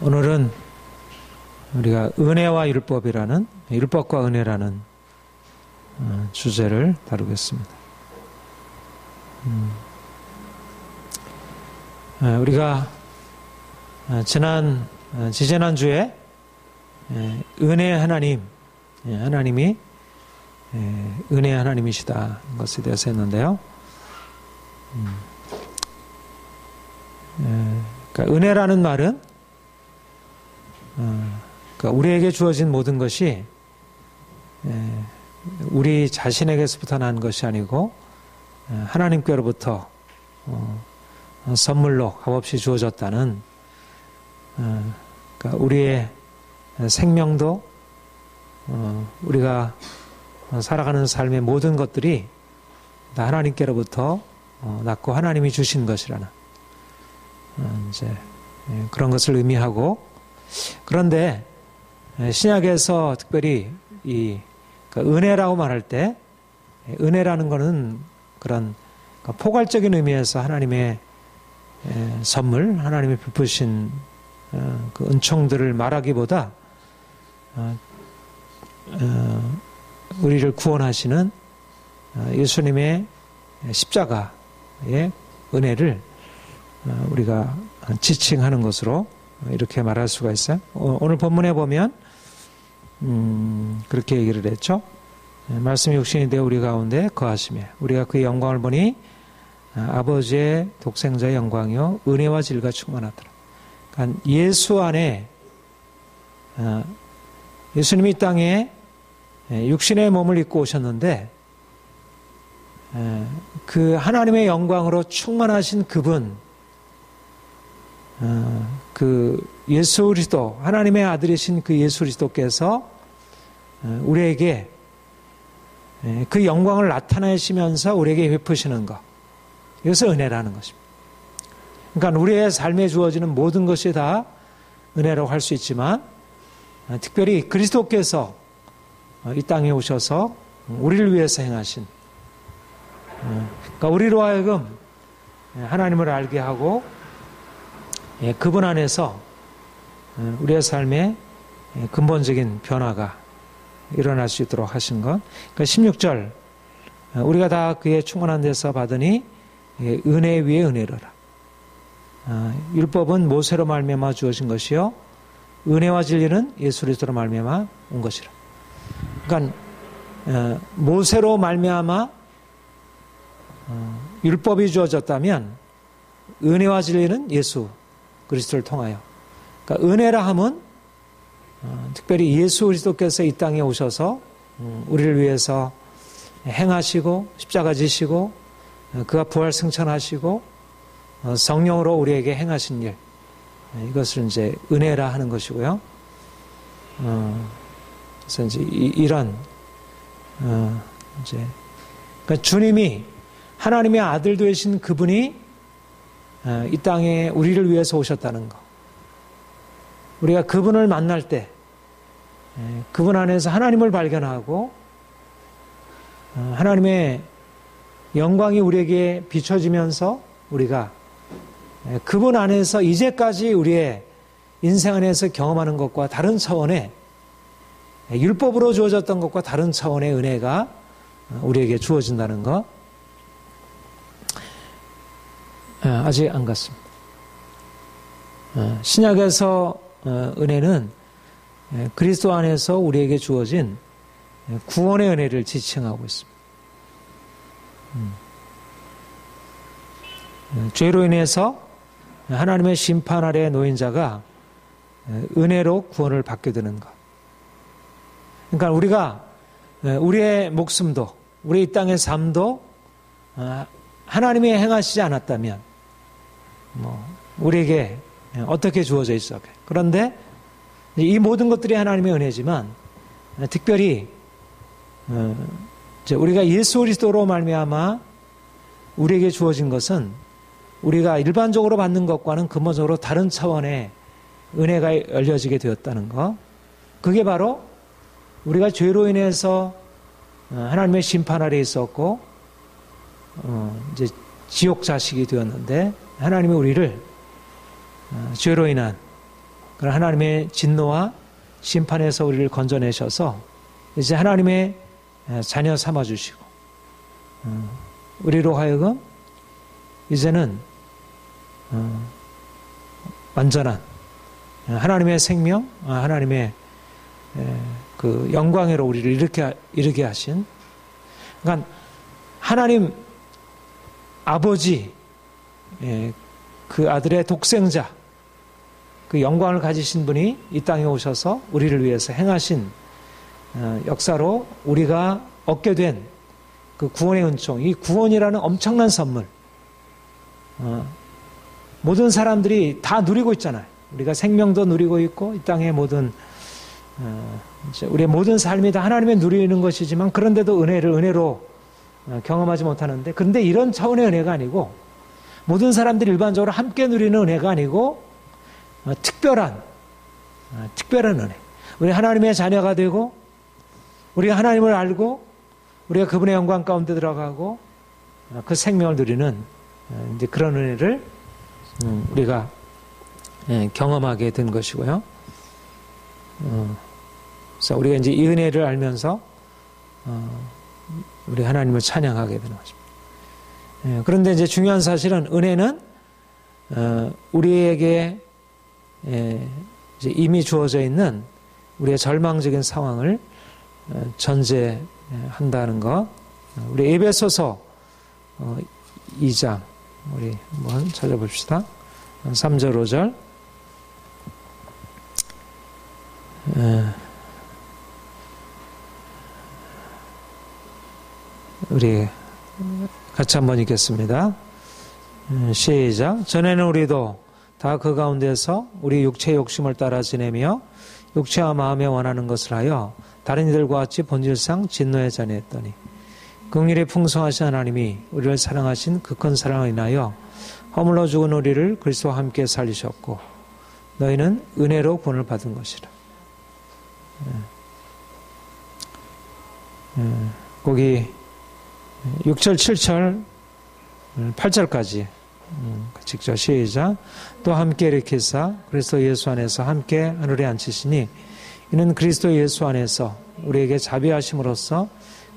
오늘은 우리가 은혜와 율법이라는, 율법과 은혜라는 주제를 다루겠습니다. 우리가 지지난주에 은혜의 하나님, 하나님이 은혜의 하나님이시다 것에 대해서 했는데요. 그러니까 은혜라는 말은 그러니까 우리에게 주어진 모든 것이 우리 자신에게서부터 난 것이 아니고 하나님께로부터 선물로 값없이 주어졌다는, 그러니까 우리의 생명도 우리가 살아가는 삶의 모든 것들이 다 하나님께로부터 났고 하나님이 주신 것이라는 이제 그런 것을 의미하고, 그런데 신약에서 특별히 이 은혜라고 말할 때 은혜라는 것은 그런 포괄적인 의미에서 하나님의 선물, 하나님이 베푸신 그 은총들을 말하기보다 우리를 구원하시는 예수님의 십자가의 은혜를 우리가 지칭하는 것으로 이렇게 말할 수가 있어요. 오늘 본문에 보면 그렇게 얘기를 했죠. 말씀이 육신이 되어 우리 가운데 거하시며 우리가 그의 영광을 보니 아버지의 독생자의 영광이요 은혜와 질과 충만하더라. 그러니까 예수 안에, 예수님이 이 땅에 육신의 몸을 입고 오셨는데 그 하나님의 영광으로 충만하신 그분, 그 예수 그리스도, 하나님의 아들이신 그 예수 그리스도께서 우리에게 그 영광을 나타내시면서 우리에게 베푸시는 것, 이것을 은혜라는 것입니다. 그러니까 우리의 삶에 주어지는 모든 것이 다 은혜라고 할 수 있지만, 특별히 그리스도께서 이 땅에 오셔서 우리를 위해서 행하신, 그러니까 우리로 하여금 하나님을 알게 하고 그분 안에서 우리의 삶에 근본적인 변화가 일어날 수 있도록 하신 것. 그러니까 16절, 우리가 다 그의 충만한 데서 받으니 은혜 위에 은혜로라. 율법은 모세로 말미암아 주어진 것이요 은혜와 진리는 예수 그리스도로 말미암아 온 것이라. 그러니까 모세로 말미암아 율법이 주어졌다면 은혜와 진리는 예수 그리스도를 통하여, 그러니까 은혜라 함은 특별히 예수 그리스도께서 이 땅에 오셔서 우리를 위해서 행하시고 십자가 지시고 그가 부활 승천하시고 성령으로 우리에게 행하신 일, 이것을 이제 은혜라 하는 것이고요. 그래서 이제 이런 이제 그러니까 주님이 하나님의 아들 되신 그분이 이 땅에 우리를 위해서 오셨다는 것. 우리가 그분을 만날 때 그분 안에서 하나님을 발견하고 하나님의 영광이 우리에게 비춰지면서 우리가 그분 안에서 이제까지 우리의 인생 안에서 경험하는 것과 다른 차원의, 율법으로 주어졌던 것과 다른 차원의 은혜가 우리에게 주어진다는 것. 아직 안 갔습니다. 신약에서 은혜는 그리스도 안에서 우리에게 주어진 구원의 은혜를 지칭하고 있습니다. 죄로 인해서 하나님의 심판 아래 놓인 자가 은혜로 구원을 받게 되는 것. 그러니까 우리가 우리의 목숨도, 우리 이 땅의 삶도 하나님이 행하시지 않았다면 우리에게 어떻게 주어져 있을까요? 그런데 이 모든 것들이 하나님의 은혜지만 특별히 우리가 예수 그리스도로 말미암아 우리에게 주어진 것은 우리가 일반적으로 받는 것과는 근본적으로 다른 차원의 은혜가 열려지게 되었다는 것. 그게 바로 우리가 죄로 인해서 하나님의 심판 아래 있었고 이제 지옥 자식이 되었는데 하나님이 우리를 죄로 인한 그런 하나님의 진노와 심판에서 우리를 건져내셔서 이제 하나님의 자녀 삼아주시고 우리로 하여금 이제는 완전한 하나님의 생명, 하나님의 그 영광으로 우리를 이르게 하신, 그러니까 하나님 아버지 그 아들의 독생자, 그 영광을 가지신 분이 이 땅에 오셔서 우리를 위해서 행하신 역사로 우리가 얻게 된 그 구원의 은총, 이 구원이라는 엄청난 선물, 모든 사람들이 다 누리고 있잖아요. 우리가 생명도 누리고 있고 이 땅의 모든 우리의 모든 삶이 다 하나님의 누리는 것이지만, 그런데도 은혜로 경험하지 못하는데, 그런데 이런 차원의 은혜가 아니고 모든 사람들이 일반적으로 함께 누리는 은혜가 아니고 특별한 은혜. 우리 하나님의 자녀가 되고 우리가 하나님을 알고 우리가 그분의 영광 가운데 들어가고 그 생명을 누리는 이제 그런 은혜를 우리가 경험하게 된 것이고요. 그래서 우리가 이제 이 은혜를 알면서 우리 하나님을 찬양하게 되는 것입니다. 그런데 이제 중요한 사실은 은혜는 우리에게 이제 이미 주어져 있는 우리의 절망적인 상황을 전제한다는 것. 우리 에베소서 2장 우리 한번 찾아봅시다. 3절 5절. 우리 같이 한번 읽겠습니다. 시작. 전에는 우리도 다 그 가운데서 우리 육체의 욕심을 따라 지내며 육체와 마음에 원하는 것을 하여 다른 이들과 같이 본질상 진노의 자녀였더니, 긍휼이 풍성하신 하나님이 우리를 사랑하신 그 큰 사랑을 인하여 허물러 죽은 우리를 그리스도와 함께 살리셨고 너희는 은혜로 구원을 받은 것이라. 거기 6절 7절 8절까지 직접 시작. 또 함께 일으키사 그리스도 예수 안에서 함께 하늘에 앉히시니 이는 그리스도 예수 안에서 우리에게 자비하심으로써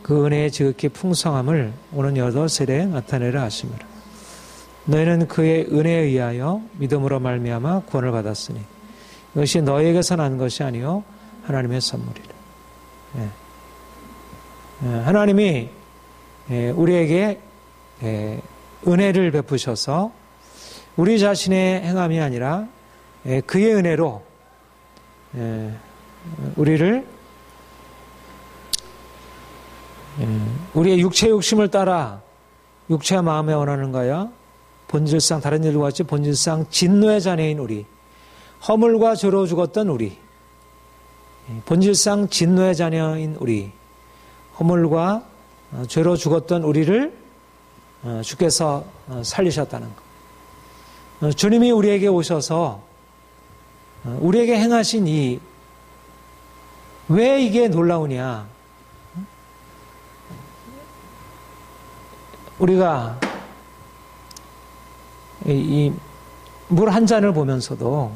그 은혜의 지극히 풍성함을 오는 여덟 세대에 나타내려 하심이라. 너희는 그의 은혜에 의하여 믿음으로 말미암아 구원을 받았으니 이것이 너희에게서 난 것이 아니요 하나님의 선물이라. 하나님이 우리에게 은혜를 베푸셔서 우리 자신의 행함이 아니라 그의 은혜로 우리를 우리의 육체의 욕심을 따라 육체와 마음에 원하는 거야 본질상 다른 일과 같이 본질상 진노의 자녀인 우리, 허물과 죄로 죽었던 우리, 본질상 진노의 자녀인 우리, 허물과 죄로 죽었던 우리를 주께서 살리셨다는 것. 주님이 우리에게 오셔서 우리에게 행하신 왜 이게 놀라우냐? 우리가 이 물 한 잔을 보면서도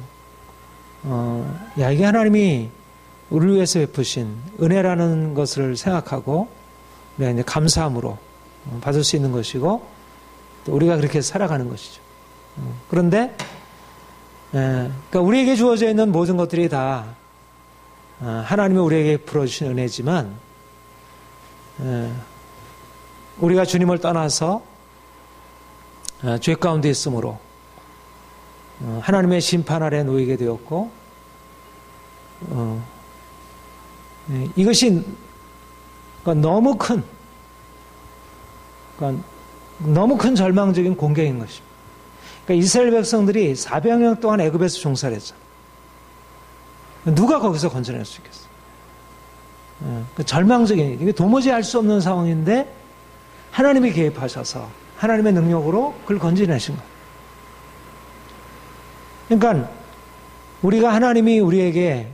이게 하나님이 우리를 위해서 베푸신 은혜라는 것을 생각하고 우리가 이제 감사함으로 받을 수 있는 것이고 또 우리가 그렇게 살아가는 것이죠. 그런데 그러니까 우리에게 주어져 있는 모든 것들이 다 하나님이 우리에게 풀어주신 은혜지만 우리가 주님을 떠나서 죄 가운데 있으므로 하나님의 심판 아래 놓이게 되었고 이것이 그러니까 너무 큰 절망적인 공경인 것입니다. 그러니까 이스라엘 백성들이 400년 동안 애굽에서 종살이 했잖아요. 누가 거기서 건져낼 수 있겠어요? 절망적인, 이게 도무지 알 수 없는 상황인데 하나님이 개입하셔서 하나님의 능력으로 그걸 건져내신 거예요. 그러니까 우리가 하나님이 우리에게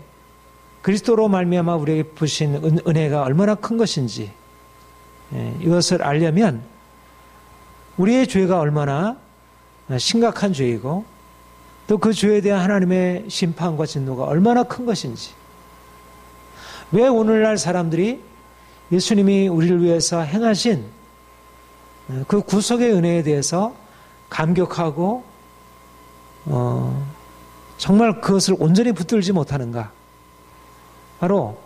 그리스도로 말미암아 우리에게 부신 은혜가 얼마나 큰 것인지 이것을 알려면 우리의 죄가 얼마나 심각한 죄이고 또 그 죄에 대한 하나님의 심판과 진노가 얼마나 큰 것인지, 왜 오늘날 사람들이 예수님이 우리를 위해서 행하신 그 구속의 은혜에 대해서 감격하고 정말 그것을 온전히 붙들지 못하는가? 바로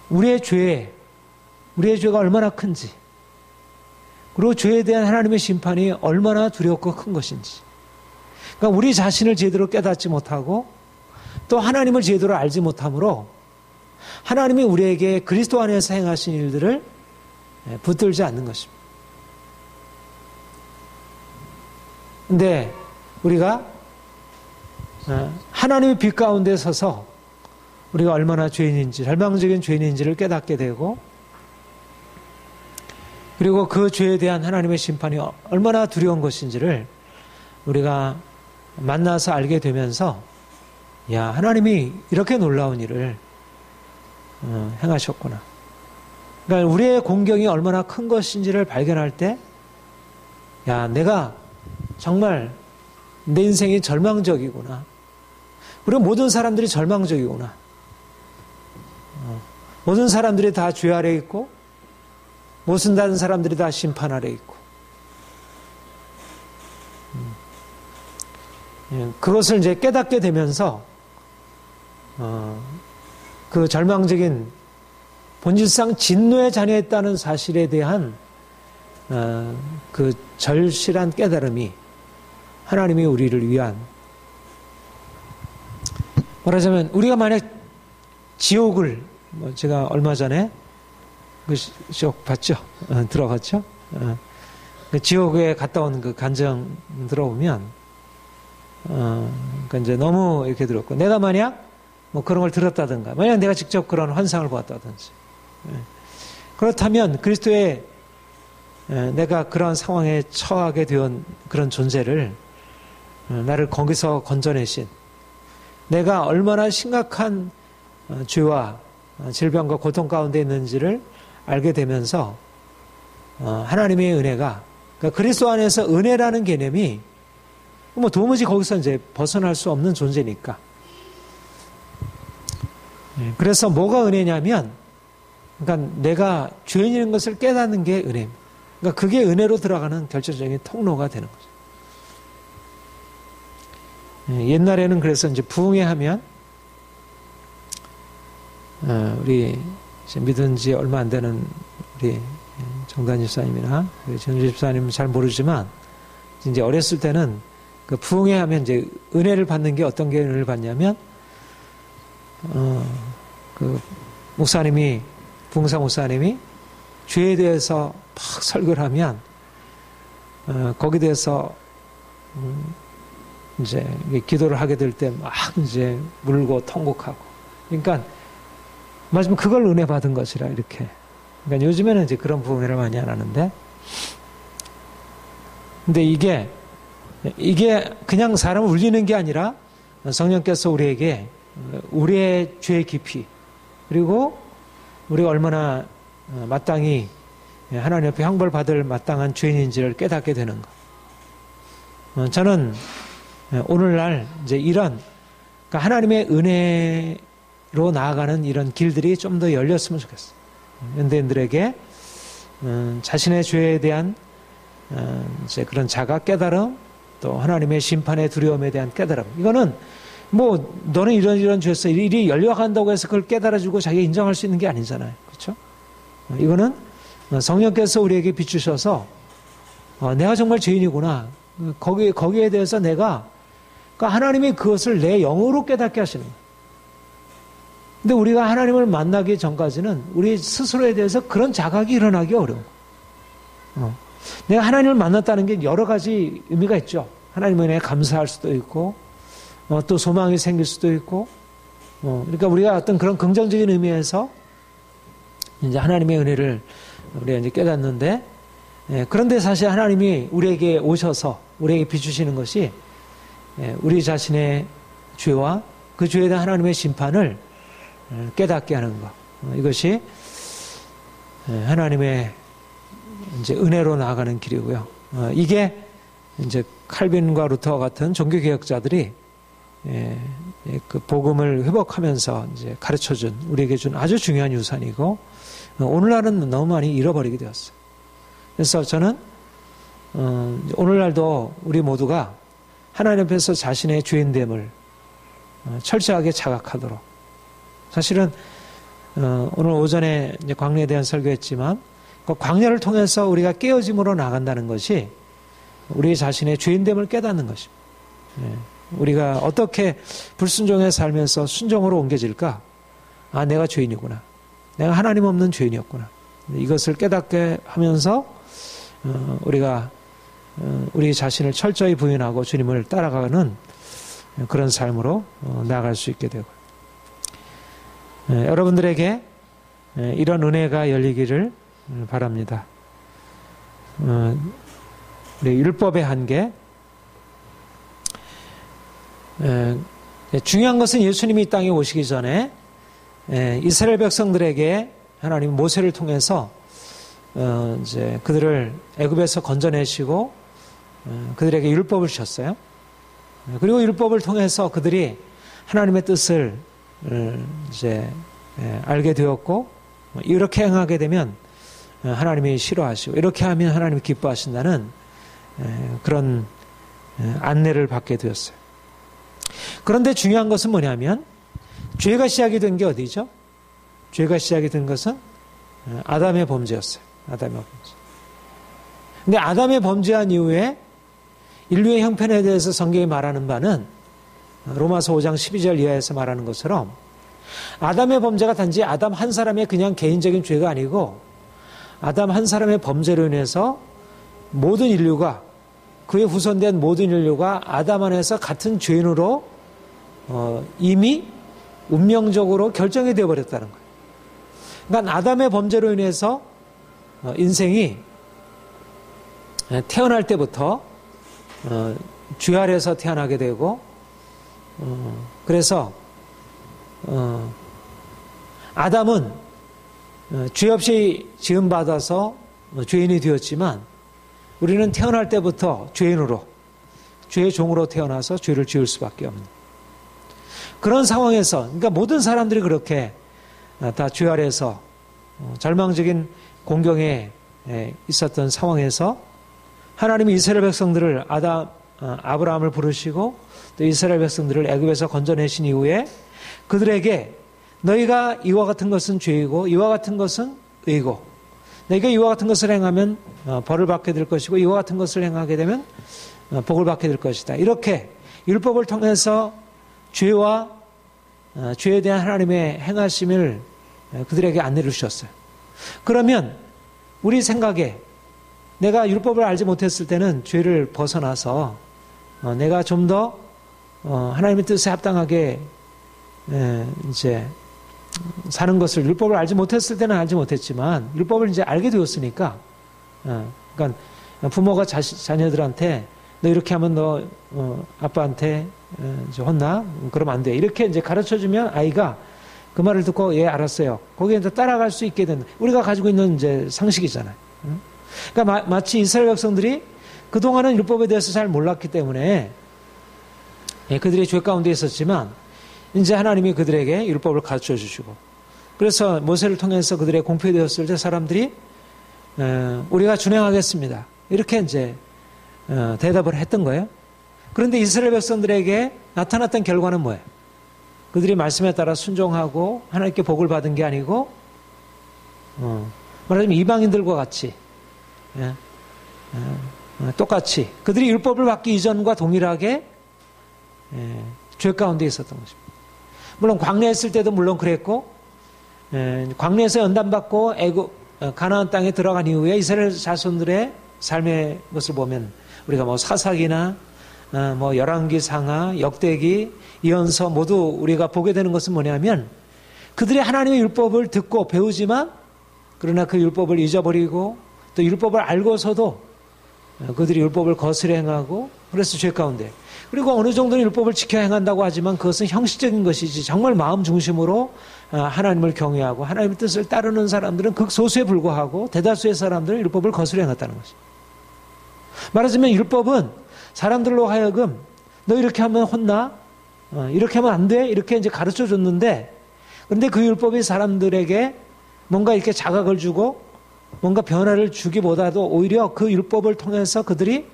우리의 죄가 얼마나 큰지, 그리고 죄에 대한 하나님의 심판이 얼마나 두렵고 큰 것인지, 그러니까 우리 자신을 제대로 깨닫지 못하고 또 하나님을 제대로 알지 못함으로 하나님이 우리에게 그리스도 안에서 행하신 일들을 붙들지 않는 것입니다. 근데 우리가 하나님의 빛 가운데 서서 우리가 얼마나 죄인인지, 절망적인 죄인인지를 깨닫게 되고, 그리고 그 죄에 대한 하나님의 심판이 얼마나 두려운 것인지를 우리가 만나서 알게 되면서, 야, 하나님이 이렇게 놀라운 일을 행하셨구나. 그러니까 우리의 공경이 얼마나 큰 것인지를 발견할 때, 야, 내가 정말 내 인생이 절망적이구나. 그리고 모든 사람들이 절망적이구나. 모든 사람들이 다 죄 아래 있고, 모든 다른 사람들이 다 심판 아래 있고, 그것을 이제 깨닫게 되면서 그 절망적인 본질상 진노의 자녀였다는 사실에 대한 그 절실한 깨달음이 하나님이 우리를 위한, 말하자면 우리가 만약 지옥을, 제가 얼마 전에 그 지옥 봤죠? 들어갔죠? 그 지옥에 갔다 온 그 간증 들어보면, 그러니까 이제 너무 이렇게 들었고, 내가 만약 뭐 그런 걸 들었다든가, 만약 내가 직접 그런 환상을 보았다든지, 그렇다면 그리스도의 내가 그런 상황에 처하게 된 그런 존재를, 나를 거기서 건져내신, 내가 얼마나 심각한 죄와 질병과 고통 가운데 있는지를 알게 되면서 하나님의 은혜가, 그러니까 그리스도 안에서 은혜라는 개념이 뭐 도무지 거기서 이제 벗어날 수 없는 존재니까. 그래서 뭐가 은혜냐면, 그러니까 내가 죄인인 것을 깨닫는 게 은혜입니다. 그러니까 그게 은혜로 들어가는 결정적인 통로가 되는 거죠. 옛날에는 그래서 이제 부흥회 하면, 우리 믿은 지 얼마 안 되는 우리 정단 집사님이나 우리 전주 집사님은 잘 모르지만, 이제 어렸을 때는 그 부흥회 하면 이제 은혜를 받는 게 어떤 게 은혜를 받냐면, 그 목사님이, 부흥사 목사님이 죄에 대해서 막 설교를 하면, 거기에 대해서 이제 기도를 하게 될 때 막 이제 울고 통곡하고, 그러니까 맞으면 그걸 은혜 받은 것이라 이렇게. 그러니까 요즘에는 이제 그런 부흥회를 많이 안 하는데, 근데 이게 그냥 사람을 울리는 게 아니라 성령께서 우리에게 우리의 죄의 깊이, 그리고 우리가 얼마나 마땅히 하나님 앞에 형벌받을 마땅한 죄인인지를 깨닫게 되는 것. 저는 오늘날 이제 이런, 그러니까 하나님의 은혜로 나아가는 이런 길들이 좀 더 열렸으면 좋겠어요. 현대인들에게 자신의 죄에 대한 이제 그런 자각 깨달음, 또 하나님의 심판의 두려움에 대한 깨달음. 이거는 뭐 너는 이런 죄에서 일이 열려간다고 해서 그걸 깨달아주고 자기가 인정할 수 있는 게 아니잖아요. 그렇죠? 이거는 성령께서 우리에게 비추셔서 내가 정말 죄인이구나. 거기에 대해서 내가, 그러니까 하나님이 그것을 내 영으로 깨닫게 하시는 거예요. 근데 우리가 하나님을 만나기 전까지는 우리 스스로에 대해서 그런 자각이 일어나기 어려워. 내가 하나님을 만났다는 게 여러 가지 의미가 있죠. 하나님의 은혜에 감사할 수도 있고, 또 소망이 생길 수도 있고, 그러니까 우리가 어떤 그런 긍정적인 의미에서 이제 하나님의 은혜를 우리가 이제 깨닫는데, 그런데 사실 하나님이 우리에게 오셔서 우리에게 비추시는 것이 우리 자신의 죄와 그 죄에 대한 하나님의 심판을 깨닫게 하는 것. 이것이 하나님의 이제 은혜로 나아가는 길이고요. 이게 이제 칼빈과 루터 같은 종교개혁자들이 그 복음을 회복하면서 이제 가르쳐준, 우리에게 준 아주 중요한 유산이고, 오늘날은 너무 많이 잃어버리게 되었어요. 그래서 저는 오늘날도 우리 모두가 하나님 앞에서 자신의 죄인됨을 철저하게 자각하도록, 사실은 오늘 오전에 이제 광야에 대한 설교했지만 그 광야를 통해서 우리가 깨어짐으로 나간다는 것이 우리 자신의 죄인됨을 깨닫는 것입니다. 우리가 어떻게 불순종에 살면서 순종으로 옮겨질까? 아, 내가 죄인이구나. 내가 하나님 없는 죄인이었구나. 이것을 깨닫게 하면서 우리가 우리 자신을 철저히 부인하고 주님을 따라가는 그런 삶으로 나아갈 수 있게 되고, 여러분들에게 이런 은혜가 열리기를 바랍니다. 우리 율법의 한계, 중요한 것은 예수님이 이 땅에 오시기 전에 이스라엘 백성들에게 하나님 모세를 통해서 이제 그들을 애굽에서 건져내시고 그들에게 율법을 주셨어요. 그리고 율법을 통해서 그들이 하나님의 뜻을 이제 알게 되었고, 이렇게 행하게 되면 하나님이 싫어하시고 이렇게 하면 하나님이 기뻐하신다는 그런 안내를 받게 되었어요. 그런데 중요한 것은 뭐냐면, 죄가 시작이 된 게 어디죠? 죄가 시작이 된 것은 아담의 범죄였어요. 아담의 범죄. 근데 아담의 범죄한 이후에 인류의 형편에 대해서 성경이 말하는 바는 로마서 5장 12절 이하에서 말하는 것처럼, 아담의 범죄가 단지 아담 한 사람의 그냥 개인적인 죄가 아니고 아담 한 사람의 범죄로 인해서 모든 인류가, 그의 후손된 모든 인류가 아담 안에서 같은 죄인으로 이미 운명적으로 결정이 되어버렸다는 거예요. 그러니까 아담의 범죄로 인해서 인생이 태어날 때부터 죄 아래에서 태어나게 되고, 그래서 아담은 죄 없이 지음받아서 죄인이 되었지만, 우리는 태어날 때부터 죄인으로, 죄의 종으로 태어나서 죄를 지을 수밖에 없는 그런 상황에서, 그러니까 모든 사람들이 그렇게 다 죄 아래에서 절망적인 공경에 있었던 상황에서 하나님이 이스라엘 백성들을 아브라함을 부르시고 또 이스라엘 백성들을 애굽에서 건져내신 이후에 그들에게 너희가 이와 같은 것은 죄이고 이와 같은 것은 의고, 너희가 이와 같은 것을 행하면 벌을 받게 될 것이고 이와 같은 것을 행하게 되면 복을 받게 될 것이다. 이렇게 율법을 통해서 죄와 죄에 대한 하나님의 행하심을 그들에게 안내를 주셨어요. 그러면 우리 생각에 내가 율법을 알지 못했을 때는 죄를 벗어나서 내가 좀 더 하나님의 뜻에 합당하게 이제 사는 것을, 율법을 알지 못했을 때는 알지 못했지만 율법을 이제 알게 되었으니까, 그러니까 부모가 자녀들한테 너 이렇게 하면 너 아빠한테 이제 혼나? 그러면 안 돼. 이렇게 이제 가르쳐주면 아이가 그 말을 듣고 예 알았어요. 거기에 이제 따라갈 수 있게 되는, 우리가 가지고 있는 이제 상식이잖아요. 그러니까 마치 이스라엘 백성들이 그 동안은 율법에 대해서 잘 몰랐기 때문에 그들이 죄 가운데 있었지만 이제 하나님이 그들에게 율법을 가르쳐 주시고, 그래서 모세를 통해서 그들의 공표되었을 때 사람들이 우리가 준행하겠습니다. 이렇게 이제 대답을 했던 거예요. 그런데 이스라엘 백성들에게 나타났던 결과는 뭐예요? 그들이 말씀에 따라 순종하고 하나님께 복을 받은 게 아니고 말하자면 이방인들과 같이 똑같이 그들이 율법을 받기 이전과 동일하게 죄 가운데 있었던 것입니다. 물론 광야에 있을 때도 물론 그랬고, 광야에서 연단받고 가나안 땅에 들어간 이후에 이스라엘 자손들의 삶의 것을 보면 우리가 뭐 사사기나 뭐 열왕기, 상하, 역대기, 이언서 모두 우리가 보게 되는 것은 뭐냐면 그들이 하나님의 율법을 듣고 배우지만 그러나 그 율법을 잊어버리고 또 율법을 알고서도 그들이 율법을 거스려 행하고, 그래서 죄 가운데, 그리고 어느 정도는 율법을 지켜 행한다고 하지만 그것은 형식적인 것이지 정말 마음 중심으로 하나님을 경외하고 하나님의 뜻을 따르는 사람들은 극소수에 불과하고 대다수의 사람들은 율법을 거스려 행했다는 것입니다. 말하자면 율법은 사람들로 하여금 너 이렇게 하면 혼나? 이렇게 하면 안 돼? 이렇게 이제 가르쳐 줬는데, 그런데 그 율법이 사람들에게 뭔가 이렇게 자각을 주고 뭔가 변화를 주기보다도 오히려 그 율법을 통해서 그들이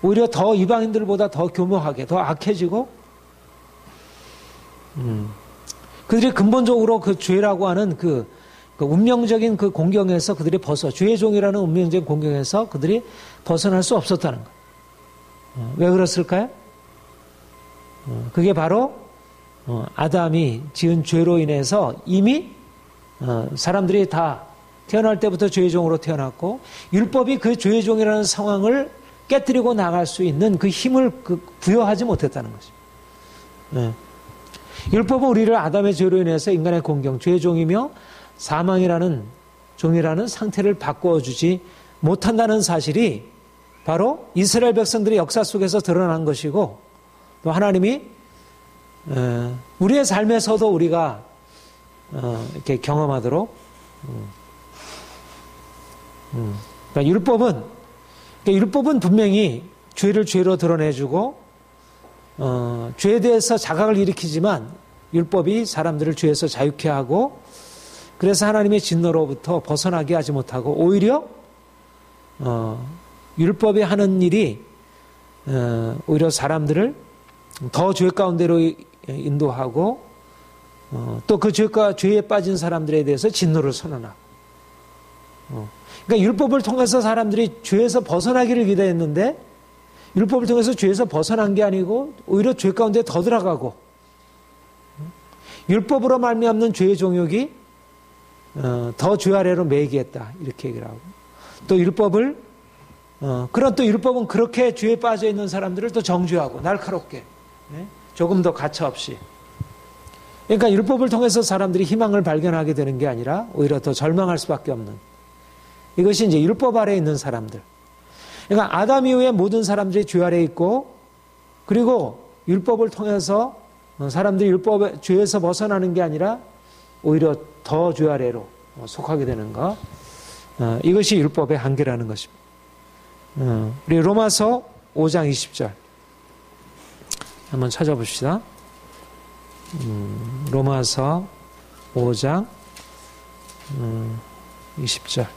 오히려 더 이방인들보다 더 교묘하게, 더 악해지고, 그들이 근본적으로 그 죄라고 하는 그 운명적인 그 공경에서 그들이 죄의 종이라는 운명적인 공경에서 그들이 벗어날 수 없었다는 거예요. 왜 그랬을까요? 그게 바로 아담이 지은 죄로 인해서 이미 사람들이 다 태어날 때부터 죄의 종으로 태어났고, 율법이 그 죄의 종이라는 상황을 깨뜨리고 나갈 수 있는 그 힘을 부여하지 못했다는 거죠. 율법은 우리를 아담의 죄로 인해서 인간의 공경, 죄의 종이며 사망이라는 종이라는 상태를 바꿔주지 못한다는 사실이 바로 이스라엘 백성들의 역사 속에서 드러난 것이고, 또 하나님이 우리의 삶에서도 우리가 이렇게 경험하도록, 그러니까 율법은 분명히 죄를 죄로 드러내주고 죄에 대해서 자각을 일으키지만, 율법이 사람들을 죄에서 자유케 하고, 그래서 하나님의 진노로부터 벗어나게 하지 못하고, 오히려 율법이 하는 일이 오히려 사람들을 더 죄 가운데로 인도하고, 또 그 죄에 빠진 사람들에 대해서 진노를 선언하고, 그러니까 율법을 통해서 사람들이 죄에서 벗어나기를 기대했는데, 율법을 통해서 죄에서 벗어난 게 아니고 오히려 죄 가운데 더 들어가고, 율법으로 말미암는 죄의 종욕이 더 죄 아래로 매이게 했다, 이렇게 얘기를 하고, 또 율법은 그렇게 죄에 빠져 있는 사람들을 또 정죄하고 날카롭게, 조금 더 가차없이. 그러니까 율법을 통해서 사람들이 희망을 발견하게 되는 게 아니라 오히려 더 절망할 수밖에 없는, 이것이 이제 율법 아래에 있는 사람들. 그러니까 아담 이후에 모든 사람들이 죄 아래에 있고, 그리고 율법을 통해서 사람들이 죄에서 벗어나는 게 아니라 오히려 더 죄 아래로 속하게 되는 것. 이것이 율법의 한계라는 것입니다. 우리 로마서 5장 20절 한번 찾아봅시다. 로마서 5장 20절.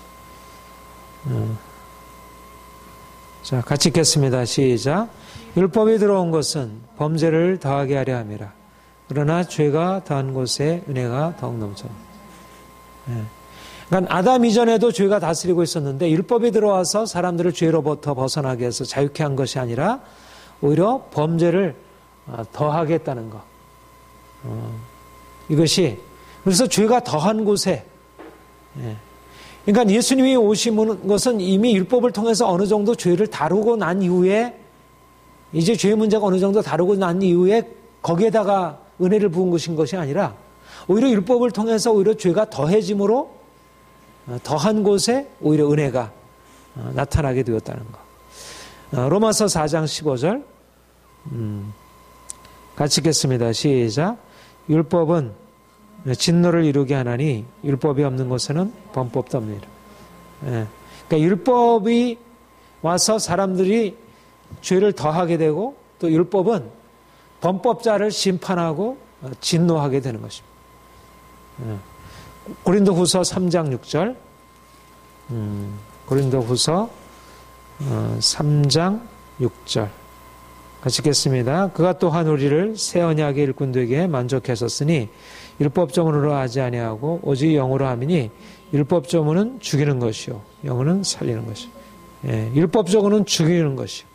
자, 같이 읽겠습니다. 시작. 율법이 들어온 것은 범죄를 더하게 하려 함이라. 그러나 죄가 더한 곳에 은혜가 더욱 넘쳐나. 그러니까 아담 이전에도 죄가 다스리고 있었는데, 율법이 들어와서 사람들을 죄로부터 벗어나게 해서 자유케 한 것이 아니라 오히려 범죄를 더하게 했다는 것. 이것이, 그래서 죄가 더한 곳에, 그러니까 예수님이 오신 것은 이미 율법을 통해서 어느 정도 죄를 다루고 난 이후에, 이제 죄의 문제가 어느 정도 다루고 난 이후에 거기에다가 은혜를 부은 것이 아니라, 오히려 율법을 통해서 오히려 죄가 더해짐으로 더한 곳에 오히려 은혜가 나타나게 되었다는 것. 로마서 4장 15절 같이 읽겠습니다. 시작. 율법은 진노를 이루게 하나니 율법이 없는 곳에는 범법도 없느니라. 그러니까 율법이 와서 사람들이 죄를 더하게 되고, 또 율법은 범법자를 심판하고 진노하게 되는 것입니다. 고린도후서 3장 6절. 고린도후서 3장 6절 같이 읽겠습니다. 그가 또한 우리를 새 언약의 일꾼되게 만족하셨으니 율법조문으로 하지 아니하고 오직 영으로 함이니 율법조문은 죽이는 것이요 영은 살리는 것이요. 율법조문은 죽이는 것이요.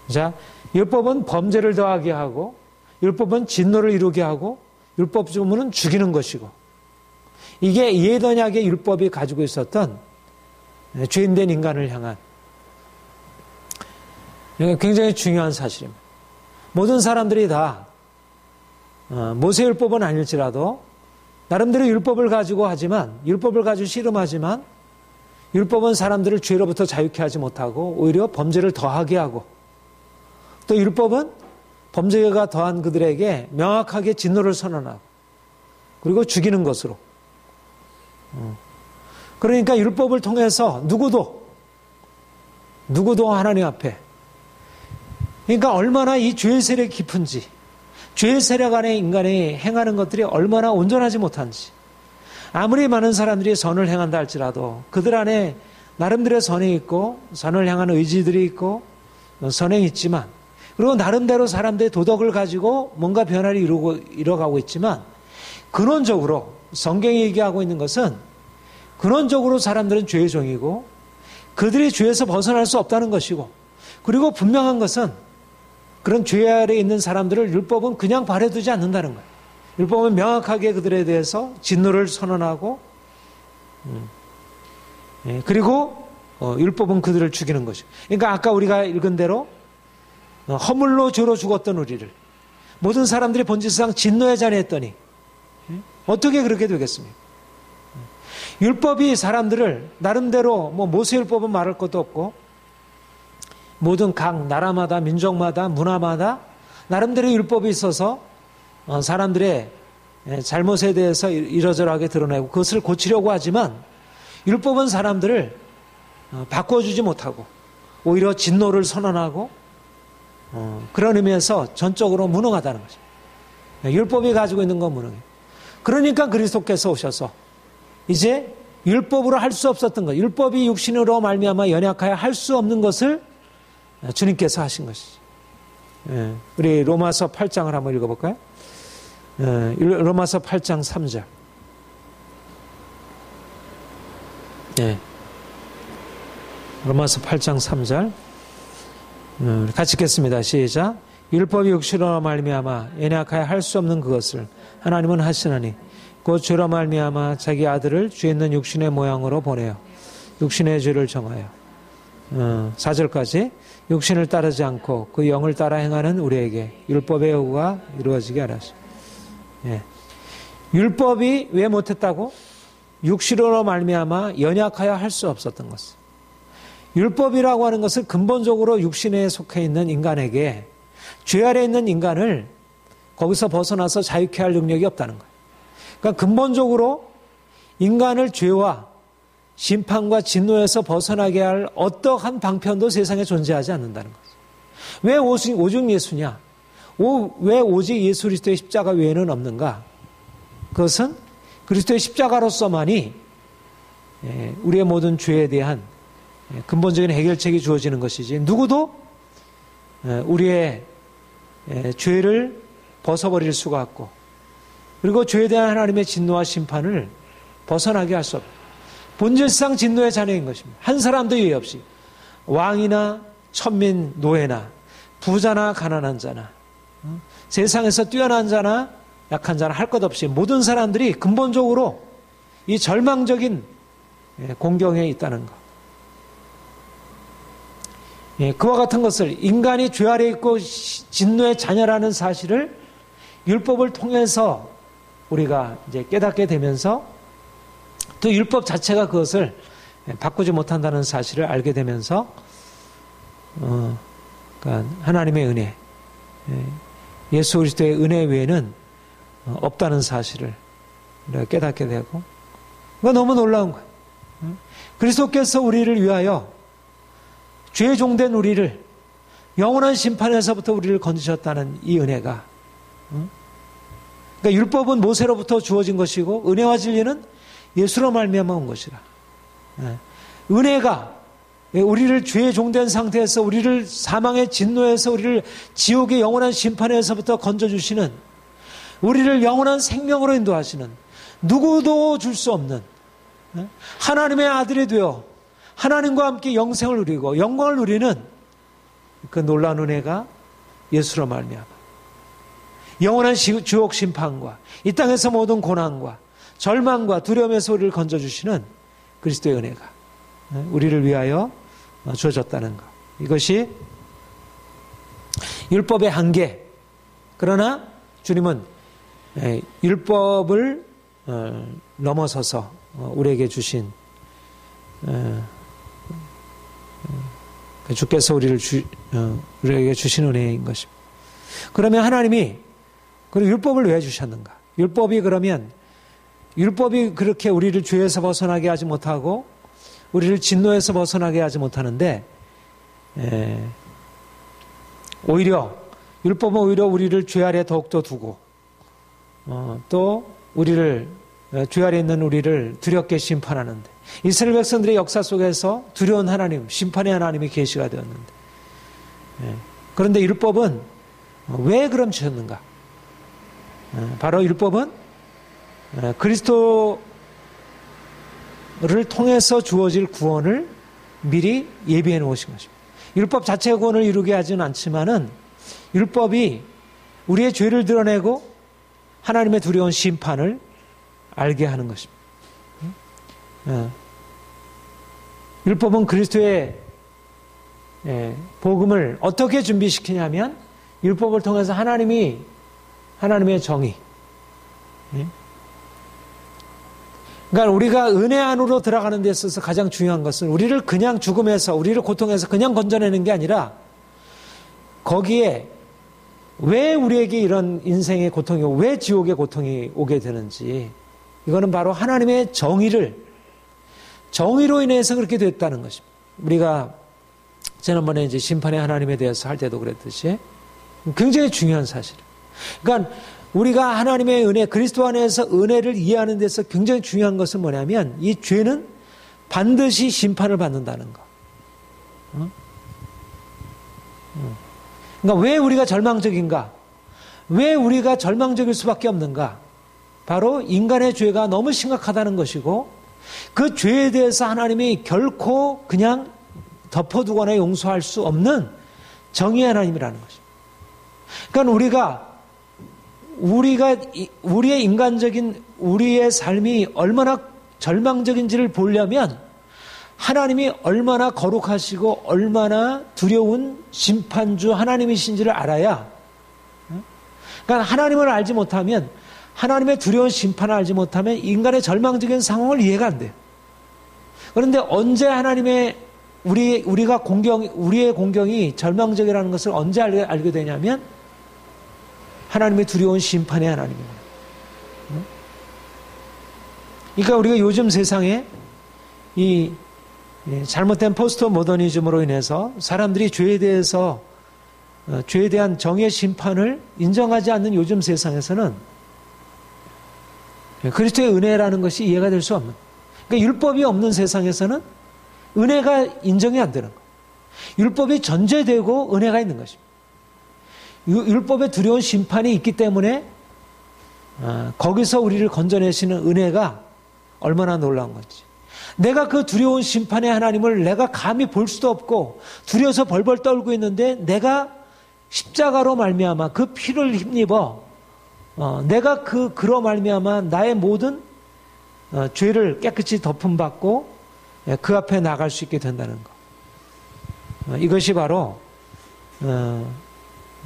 자, 율법은 범죄를 더하게 하고, 율법은 진노를 이루게 하고, 율법조문은 죽이는 것이고, 이게 옛 언약의 율법이 가지고 있었던 죄인된 인간을 향한 굉장히 중요한 사실입니다. 모든 사람들이 다 모세율법은 아닐지라도 나름대로 율법을 가지고 하지만, 율법을 가지고 씨름하지만, 율법은 사람들을 죄로부터 자유케 하지 못하고 오히려 범죄를 더하게 하고, 또 율법은 범죄가 더한 그들에게 명확하게 진노를 선언하고, 그리고 죽이는 것으로. 그러니까 율법을 통해서 누구도 누구도 하나님 앞에. 그러니까 얼마나 이 죄의 세력이 깊은지, 죄의 세력 안에 인간이 행하는 것들이 얼마나 온전하지 못한지, 아무리 많은 사람들이 선을 행한다 할지라도 그들 안에 나름대로의 선이 있고 선을 향한 의지들이 있고 선행이 있지만, 그리고 나름대로 사람들의 도덕을 가지고 뭔가 변화를 이뤄가고 있지만, 근원적으로 성경이 얘기하고 있는 것은 근원적으로 사람들은 죄의 종이고 그들이 죄에서 벗어날 수 없다는 것이고, 그리고 분명한 것은 그런 죄 아래 있는 사람들을 율법은 그냥 발해두지 않는다는 거예요. 율법은 명확하게 그들에 대해서 진노를 선언하고, 그리고 율법은 그들을 죽이는 것이죠. 그러니까 아까 우리가 읽은 대로 허물로 죄로 죽었던 우리를 모든 사람들이 본질상 진노의 잔에 했더니 어떻게 그렇게 되겠습니까? 율법이 사람들을 나름대로 모세율법은 말할 것도 없고 모든 각 나라마다 민족마다 문화마다 나름대로 율법이 있어서 사람들의 잘못에 대해서 이러저러하게 드러내고 그것을 고치려고 하지만, 율법은 사람들을 바꿔주지 못하고 오히려 진노를 선언하고 그런 의미에서 전적으로 무능하다는 거죠. 율법이 가지고 있는 건 무능해요. 그러니까 그리스도께서 오셔서 이제 율법으로 할 수 없었던 것, 율법이 육신으로 말미암아 연약하여 할 수 없는 것을 주님께서 하신 것이죠. 우리 로마서 8장을 한번 읽어볼까요? 로마서 8장 3절. 로마서 8장 3절. 같이 읽겠습니다. 시작. 율법이 육신으로 말미암아 연약하여 할 수 없는 그것을 하나님은 하시나니 곧 죄로 말미암아 자기 아들을 죄 있는 육신의 모양으로 보내어 육신의 죄를 정하여 4절까지 육신을 따르지 않고 그 영을 따라 행하는 우리에게 율법의 요구가 이루어지게 하라시. 율법이 왜 못했다고? 육신으로 말미암아 연약하여 할 수 없었던 것을. 율법이라고 하는 것은 근본적으로 육신에 속해 있는 인간에게, 죄 아래 있는 인간을 거기서 벗어나서 자유케 할 능력이 없다는 거예요. 그러니까 근본적으로 인간을 죄와 심판과 진노에서 벗어나게 할 어떠한 방편도 세상에 존재하지 않는다는 거죠. 왜 오직 예수냐? 왜 오직 예수 그리스도의 십자가 외에는 없는가? 그것은 그리스도의 십자가로서만이 우리의 모든 죄에 대한 근본적인 해결책이 주어지는 것이지, 누구도 우리의 죄를 벗어버릴 수가 없고, 그리고 죄에 대한 하나님의 진노와 심판을 벗어나게 할 수 없고, 본질상 진노의 자녀인 것입니다. 한 사람도 예외 없이 왕이나 천민, 노예나 부자나 가난한 자나 세상에서 뛰어난 자나 약한 자나 할 것 없이 모든 사람들이 근본적으로 이 절망적인 공경에 있다는 것. 그와 같은 것을, 인간이 죄 아래 있고 진노의 자녀라는 사실을 율법을 통해서 우리가 이제 깨닫게 되면서, 또 율법 자체가 그것을 바꾸지 못한다는 사실을 알게 되면서, 그러니까 하나님의 은혜, 예수 그리스도의 은혜 외에는 없다는 사실을 우리가 깨닫게 되고, 그거 너무 놀라운 거예요. 그리스도께서 우리를 위하여 죄에 종된 우리를 영원한 심판에서부터 우리를 건지셨다는 이 은혜가, 그러니까 율법은 모세로부터 주어진 것이고 은혜와 진리는 예수로 말미암아 온 것이라. 은혜가 우리를 죄에 종된 상태에서 우리를 사망의 진노에서 우리를 지옥의 영원한 심판에서부터 건져주시는, 우리를 영원한 생명으로 인도하시는, 누구도 줄 수 없는 하나님의 아들이 되어 하나님과 함께 영생을 누리고 영광을 누리는 그 놀라운 은혜가 예수로 말미암아 영원한 지옥 심판과 이 땅에서 모든 고난과 절망과 두려움에서 우리를 건져주시는 그리스도의 은혜가 우리를 위하여 주어졌다는 것. 이것이 율법의 한계. 그러나 주님은 율법을 넘어서서 우리에게 주신, 주께서 우리에게 주신 은혜인 것입니다. 그러면 하나님이 그리고 율법을 왜 주셨는가? 율법이 그렇게 우리를 죄에서 벗어나게 하지 못하고 우리를 진노에서 벗어나게 하지 못하는데, 오히려 율법은 오히려 우리를 죄 아래 더욱더 두고 또 우리를 죄 아래 있는 우리를 두렵게 심판하는데 이스라엘 백성들의 역사 속에서 두려운 하나님, 심판의 하나님이 계시가 되었는데 그런데 율법은 왜 그럼 주셨는가? 바로 율법은 그리스도를 통해서 주어질 구원을 미리 예비해 놓으신 것입니다. 율법 자체가 구원을 이루게 하지는 않지만은 율법이 우리의 죄를 드러내고 하나님의 두려운 심판을 알게 하는 것입니다. 율법은 그리스도의 복음을 어떻게 준비시키냐면 율법을 통해서 하나님의 정의, 그러니까 우리가 은혜 안으로 들어가는 데 있어서 가장 중요한 것은 우리를 그냥 죽음에서, 우리를 고통에서 그냥 건져내는 게 아니라 거기에 왜 우리에게 이런 인생의 고통이 오고 왜 지옥의 고통이 오게 되는지, 이거는 바로 하나님의 정의로 인해서 그렇게 됐다는 것입니다. 우리가 지난번에 이제 심판의 하나님에 대해서 할 때도 그랬듯이 굉장히 중요한 사실이에요. 그러니까 우리가 하나님의 은혜, 그리스도 안에서 은혜를 이해하는 데서 굉장히 중요한 것은 뭐냐면 이 죄는 반드시 심판을 받는다는 거. 그러니까 왜 우리가 절망적인가? 왜 우리가 절망적일 수밖에 없는가? 바로 인간의 죄가 너무 심각하다는 것이고 그 죄에 대해서 하나님이 결코 그냥 덮어두거나 용서할 수 없는 정의의 하나님이라는 것입니다. 그러니까 우리의 인간적인 우리의 삶이 얼마나 절망적인지를 보려면 하나님이 얼마나 거룩하시고 얼마나 두려운 심판주 하나님이신지를 알아야, 그러니까 하나님을 알지 못하면, 하나님의 두려운 심판을 알지 못하면 인간의 절망적인 상황을 이해가 안 돼요. 그런데 언제 우리의 공경이 절망적이라는 것을 언제 알게 되냐면 하나님의 두려운 심판의 하나님입니다. 그러니까 우리가 요즘 세상에 이 잘못된 포스트 모더니즘으로 인해서 사람들이 죄에 대한 정의의 심판을 인정하지 않는 요즘 세상에서는 그리스도의 은혜라는 것이 이해가 될 수 없는, 그러니까 율법이 없는 세상에서는 은혜가 인정이 안 되는 거예요. 율법이 전제되고 은혜가 있는 것입니다. 율법의 두려운 심판이 있기 때문에 거기서 우리를 건져내시는 은혜가 얼마나 놀라운 건지. 내가 그 두려운 심판의 하나님을 내가 감히 볼 수도 없고 두려워서 벌벌 떨고 있는데 내가 십자가로 말미암아 그 피를 힘입어 내가 그로 말미암아 나의 모든 죄를 깨끗이 덮음받고 그 앞에 나갈 수 있게 된다는 것. 이것이 바로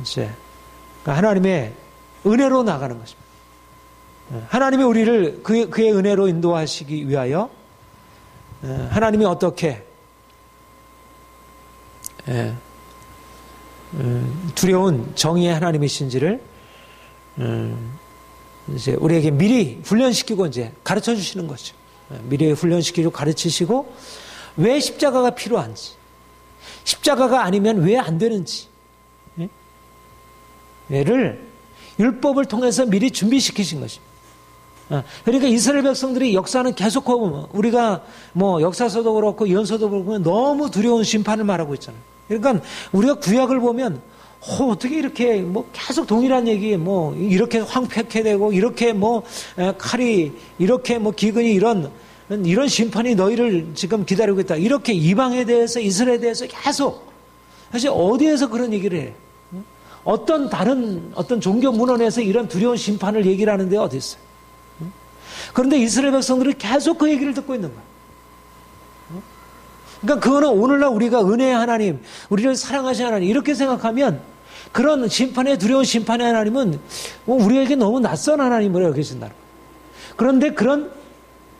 이제 하나님의 은혜로 나가는 것입니다. 하나님이 우리를 그의 은혜로 인도하시기 위하여 하나님이 어떻게 두려운 정의의 하나님이신지를 이제 우리에게 미리 훈련시키고 이제 가르쳐 주시는 거죠. 미리 훈련시키고 가르치시고 왜 십자가가 필요한지, 십자가가 아니면 왜 안 되는지, 를 율법을 통해서 미리 준비시키신 것입니다. 그러니까 이스라엘 백성들이 역사는 계속 우리가 뭐 역사서도 그렇고 예언서도 그렇고 너무 두려운 심판을 말하고 있잖아요. 그러니까 우리가 구약을 보면 어떻게 이렇게 뭐 계속 동일한 얘기, 뭐 이렇게 황폐케 되고 이렇게 뭐 칼이 이렇게 뭐 기근이 이런 심판이 너희를 지금 기다리고 있다. 이렇게 이방에 대해서 이스라엘에 대해서 계속 사실 어디에서 그런 얘기를 해? 다른 종교 문헌에서 이런 두려운 심판을 얘기를 하는데 어디 있어요? 그런데 이스라엘 백성들이 계속 그 얘기를 듣고 있는 거예요. 그러니까 그거는 오늘날 우리가 은혜의 하나님, 우리를 사랑하시는 하나님 이렇게 생각하면 그런 두려운 심판의 하나님은 우리에게 너무 낯선 하나님으로 여기신다. 그런데 그런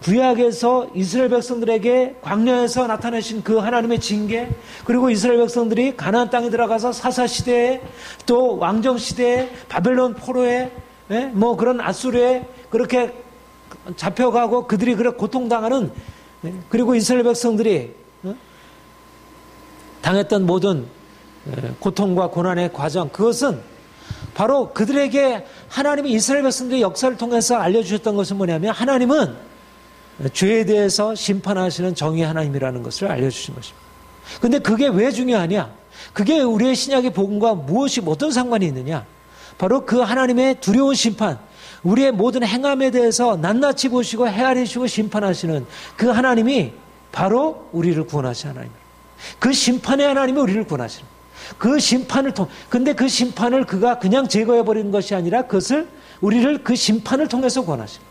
구약에서 이스라엘 백성들에게 광야에서 나타내신 그 하나님의 징계, 그리고 이스라엘 백성들이 가나안 땅에 들어가서 사사시대에 또 왕정시대에 바벨론 포로에 뭐 그런 아수르에 그렇게 잡혀가고 그들이 그렇게 고통당하는, 그리고 이스라엘 백성들이 당했던 모든 고통과 고난의 과정, 그것은 바로 그들에게 하나님이 이스라엘 백성들의 역사를 통해서 알려주셨던 것은 뭐냐면 하나님은 죄에 대해서 심판하시는 정의의 하나님이라는 것을 알려주신 것입니다. 그런데 그게 왜 중요하냐? 그게 우리의 신약의 복음과 무엇이 어떤 상관이 있느냐? 바로 그 하나님의 두려운 심판, 우리의 모든 행함에 대해서 낱낱이 보시고 헤아리시고 심판하시는 그 하나님이 바로 우리를 구원하신 하나님입니다. 그 심판의 하나님이 우리를 구원하시는 그 심판을 근데 그 심판을 그가 그냥 제거해버리는 것이 아니라 그것을 우리를 그 심판을 통해서 구원하시는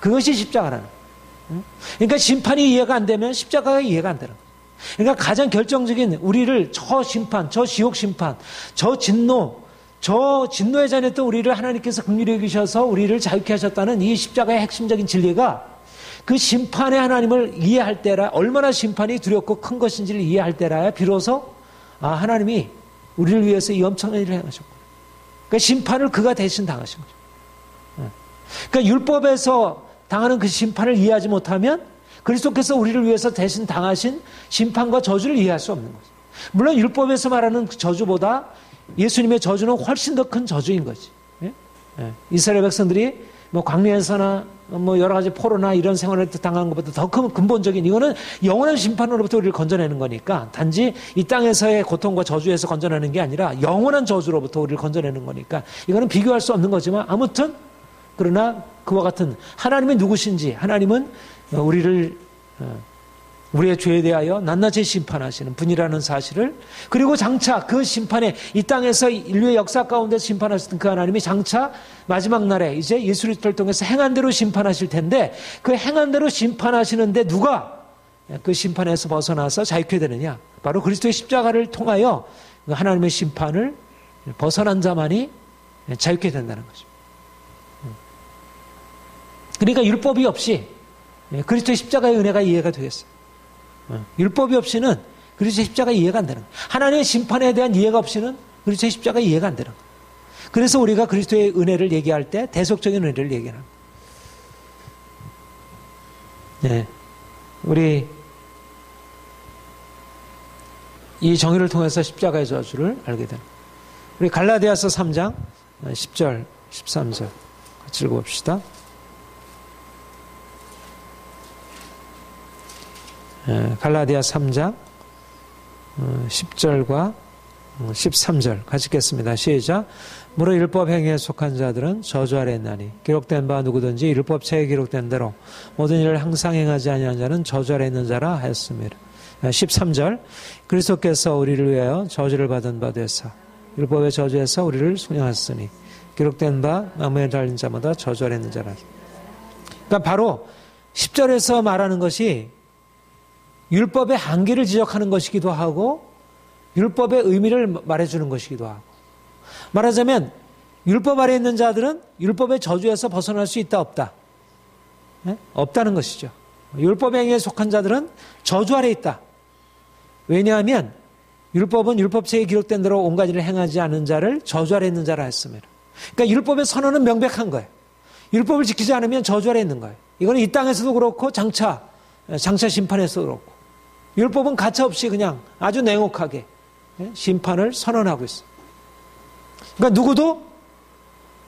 그것이 십자가라는 거예요. 그러니까 심판이 이해가 안 되면 십자가가 이해가 안 되는 거예요. 그러니까 가장 결정적인 우리를 저 심판, 저 지옥 심판, 저 진노의 잔이었던 우리를 하나님께서 긍휼히 여기셔서 우리를 자유케 하셨다는 이 십자가의 핵심적인 진리가 그 심판의 하나님을 이해할 때라, 얼마나 심판이 두렵고 큰 것인지를 이해할 때라야 비로소 하나님이 우리를 위해서 이 엄청난 일을 행하셨고, 그러니까 심판을 그가 대신 당하신 거죠. 그러니까 율법에서 당하는 그 심판을 이해하지 못하면 그리스도께서 우리를 위해서 대신 당하신 심판과 저주를 이해할 수 없는 거죠. 물론 율법에서 말하는 그 저주보다 예수님의 저주는 훨씬 더 큰 저주인 거지. 이스라엘 백성들이 광야에서나 여러 가지 포로나 이런 생활을 당하는 것보다 더 큰 근본적인, 이거는 영원한 심판으로부터 우리를 건져내는 거니까, 단지 이 땅에서의 고통과 저주에서 건져내는 게 아니라 영원한 저주로부터 우리를 건져내는 거니까 이거는 비교할 수 없는 거지만, 아무튼 그러나 그와 같은 하나님이 누구신지, 하나님은 우리의 죄에 대하여 낱낱이 심판하시는 분이라는 사실을, 그리고 장차 그 심판에, 이 땅에서 인류의 역사 가운데 심판하셨던 그 하나님이 장차 마지막 날에 이제 예수 그리스도를 통해서 행한 대로 심판하실 텐데, 그 행한 대로 심판하시는데 누가 그 심판에서 벗어나서 자유케 되느냐? 바로 그리스도의 십자가를 통하여 하나님의 심판을 벗어난 자만이 자유케 된다는 거죠. 그러니까 율법이 없이 그리스도의 십자가의 은혜가 이해가 되겠어요. 율법이 없이는 그리스도의 십자가 이해가 안 되는 거예요. 하나님의 심판에 대한 이해가 없이는 그리스도의 십자가 이해가 안 되는 거예요. 그래서 우리가 그리스도의 은혜를 얘기할 때 대속적인 은혜를 얘기하는 거예요. 네. 우리 이 정의를 통해서 십자가의 저주를 알게 되는 거예요. 우리 갈라디아서 3장 10절 13절 같이 읽어봅시다. 갈라디아 3장 10절과 13절 같이 읽겠습니다. 시작. 무릇 율법 행위에 속한 자들은 저주 아래 있나니 기록된 바 누구든지 율법책에 기록된 대로 모든 일을 항상 행하지 아니한 자는 저주 아래 있는 자라 하였습니다. 13절. 그리스도께서 우리를 위하여 저주를 받은 바 되사 율법의 저주에서 우리를 속량하셨으니 기록된 바 나무에 달린 자마다 저주 아래 있는 자라. 그러니까 바로 10절에서 말하는 것이 율법의 한계를 지적하는 것이기도 하고 율법의 의미를 말해주는 것이기도 하고, 말하자면 율법 아래 있는 자들은 율법의 저주에서 벗어날 수 있다 없다? 없다는 것이죠. 율법의 행위에 속한 자들은 저주 아래 있다. 왜냐하면 율법은 율법책에 기록된 대로 온갖 일을 행하지 않은 자를 저주 아래 있는 자라 했습니다. 그러니까 율법의 선언은 명백한 거예요. 율법을 지키지 않으면 저주 아래 있는 거예요. 이거는 이 땅에서도 그렇고 장차 심판에서도 그렇고, 율법은 가차없이 그냥 아주 냉혹하게 심판을 선언하고 있어요. 그러니까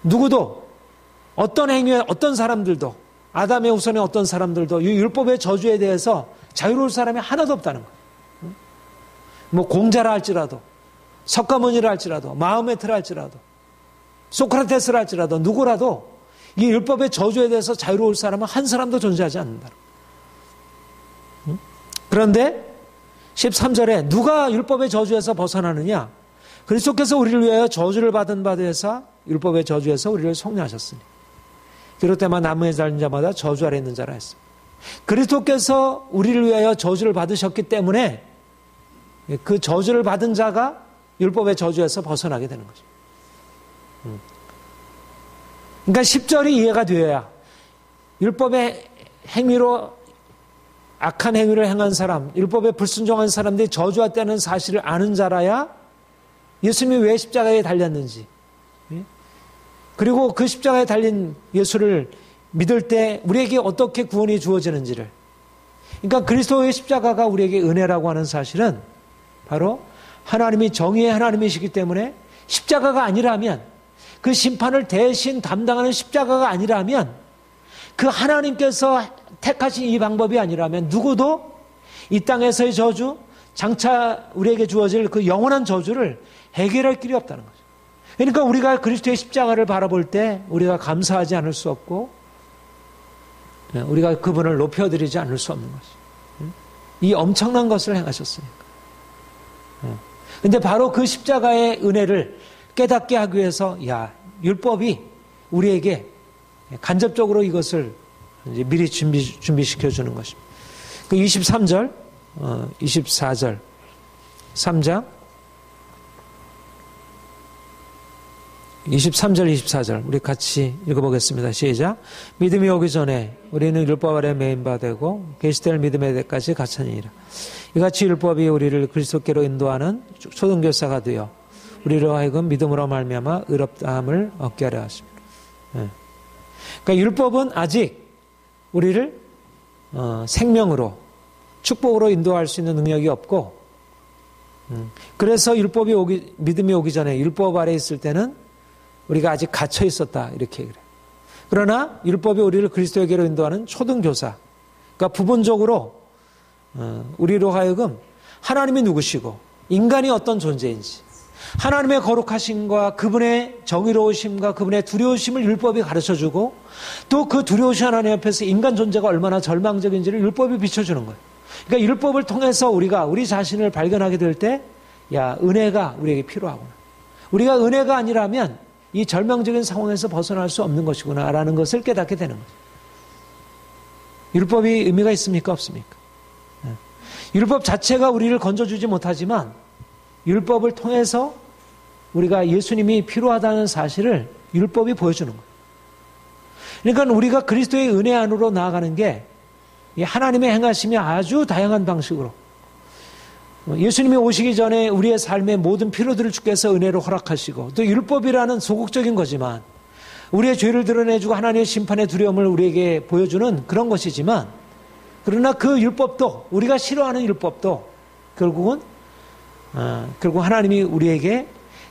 누구도 어떤 행위에 어떤 사람들도, 아담의 후손의 어떤 사람들도 이 율법의 저주에 대해서 자유로울 사람이 하나도 없다는 거예요. 공자라 할지라도, 석가모니라 할지라도, 마호메트라 할지라도, 소크라테스라 할지라도, 누구라도 이 율법의 저주에 대해서 자유로울 사람은 한 사람도 존재하지 않는다. 그런데 13절에 누가 율법의 저주에서 벗어나느냐? 그리스도께서 우리를 위하여 저주를 받은 바 되사 율법의 저주에서 우리를 속량하셨으니 기록된 바 나무에 달린 자마다 저주 아래 있는 자라 했습니다. 그리스도께서 우리를 위하여 저주를 받으셨기 때문에 그 저주를 받은 자가 율법의 저주에서 벗어나게 되는 거죠. 그러니까 10절이 이해가 되어야, 율법의 행위로 악한 행위를 행한 사람, 율법에 불순종한 사람들이 저주했다는 사실을 아는 자라야 예수님이 왜 십자가에 달렸는지, 그리고 그 십자가에 달린 예수를 믿을 때 우리에게 어떻게 구원이 주어지는지를, 그러니까 그리스도의 십자가가 우리에게 은혜라고 하는 사실은 바로 하나님이 정의의 하나님이시기 때문에 십자가가 아니라면, 그 심판을 대신 담당하는 십자가가 아니라면, 그 하나님께서 택하신 이 방법이 아니라면 누구도 이 땅에서의 저주, 장차 우리에게 주어질 그 영원한 저주를 해결할 길이 없다는 거죠. 그러니까 우리가 그리스도의 십자가를 바라볼 때 우리가 감사하지 않을 수 없고, 우리가 그분을 높여드리지 않을 수 없는 것이죠. 이 엄청난 것을 행하셨으니까. 근데 바로 그 십자가의 은혜를 깨닫게 하기 위해서, 율법이 우리에게 간접적으로 이것을 이제 미리 준비시켜 주는 것입니다. 그 23절, 24절, 3장, 23절, 24절 우리 같이 읽어보겠습니다. 시작. 믿음이 오기 전에 우리는 율법 아래 매인 바 되고 계시될 믿음의 데까지 갇혔느니라. 이같이 율법이 우리를 그리스도께로 인도하는 초등교사가 되어 우리로 하여금 믿음으로 말미암아 의롭다함을 얻게 하려 하십니다. 그러니까 율법은 아직 우리를 생명으로, 축복으로 인도할 수 있는 능력이 없고, 그래서 믿음이 오기 전에 율법 아래 있을 때는 우리가 아직 갇혀 있었다, 이렇게 그래요. 그러나 율법이 우리를 그리스도에게로 인도하는 초등교사, 그러니까 부분적으로 우리로 하여금 하나님이 누구시고 인간이 어떤 존재인지, 하나님의 거룩하심과 그분의 정의로우심과 그분의 두려우심을 율법이 가르쳐주고, 또 그 두려우신 하나님 앞에서 인간 존재가 얼마나 절망적인지를 율법이 비춰주는 거예요. 그러니까 율법을 통해서 우리가 우리 자신을 발견하게 될 때, 은혜가 우리에게 필요하구나, 우리가 은혜가 아니라면 이 절망적인 상황에서 벗어날 수 없는 것이구나 라는 것을 깨닫게 되는 거죠. 율법이 의미가 있습니까? 없습니까? 율법 자체가 우리를 건져주지 못하지만 율법을 통해서 우리가 예수님이 필요하다는 사실을 율법이 보여주는 거예요. 그러니까 우리가 그리스도의 은혜 안으로 나아가는 게 하나님의 행하심이 아주 다양한 방식으로, 예수님이 오시기 전에 우리의 삶의 모든 필요들을 주께서 은혜로 허락하시고, 또 율법이라는 소극적인 거지만 우리의 죄를 드러내주고 하나님의 심판의 두려움을 우리에게 보여주는 그런 것이지만, 그러나 그 율법도, 우리가 싫어하는 율법도 결국 하나님이 우리에게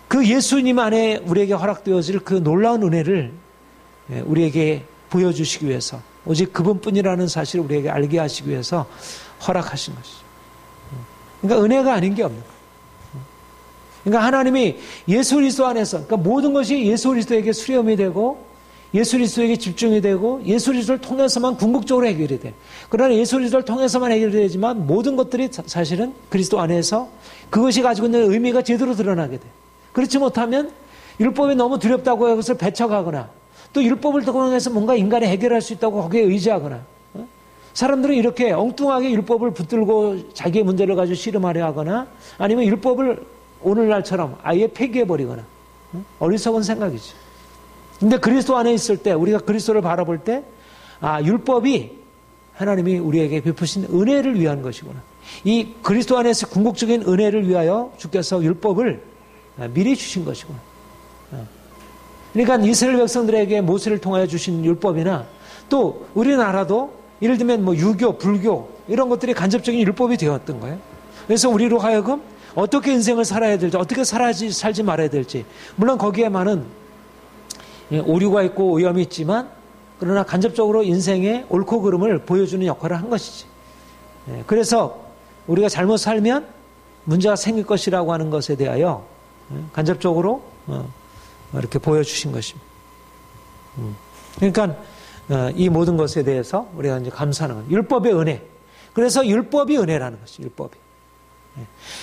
그 예수님 안에 우리에게 허락되어질 그 놀라운 은혜를 우리에게 보여주시기 위해서, 오직 그분뿐이라는 사실을 우리에게 알게 하시기 위해서 허락하신 것이죠. 그러니까 은혜가 아닌 게 없는 거예요. 그러니까 하나님이 예수 그리스도 안에서, 그러니까 모든 것이 예수 그리스도에게 수렴이 되고 예수 그리스도에게 집중이 되고 예수 그리스도를 통해서만 궁극적으로 해결이 돼. 그러나 예수 그리스도를 통해서만 해결이 되지만 모든 것들이 사실은 그리스도 안에서 그것이 가지고 있는 의미가 제대로 드러나게 돼. 그렇지 못하면 율법이 너무 두렵다고 그것을 배척하거나, 또 율법을 통해서 뭔가 인간이 해결할 수 있다고 거기에 의지하거나, 사람들은 이렇게 엉뚱하게 율법을 붙들고 자기의 문제를 가지고 씨름하려 하거나, 아니면 율법을 오늘날처럼 아예 폐기해버리거나, 어리석은 생각이죠. 근데 그리스도 안에 있을 때, 우리가 그리스도를 바라볼 때, 율법이 하나님이 우리에게 베푸신 은혜를 위한 것이구나. 이 그리스도 안에서 궁극적인 은혜를 위하여 주께서 율법을 미리 주신 것이구나. 그러니까 이스라엘 백성들에게 모세를 통하여 주신 율법이나, 또 우리나라도 예를 들면 유교, 불교 이런 것들이 간접적인 율법이 되었던 거예요. 그래서 우리로 하여금 어떻게 인생을 살아야 될지, 어떻게 살지 말아야 될지, 물론 거기에 많은 오류가 있고 오염이 있지만, 그러나 간접적으로 인생의 옳고 그름을 보여주는 역할을 한 것이지. 그래서 우리가 잘못 살면 문제가 생길 것이라고 하는 것에 대하여 간접적으로 이렇게 보여주신 것입니다. 그러니까 이 모든 것에 대해서 우리가 이제 감사하는 거예요. 율법의 은혜. 그래서 율법이 은혜라는 것이죠. 율법이.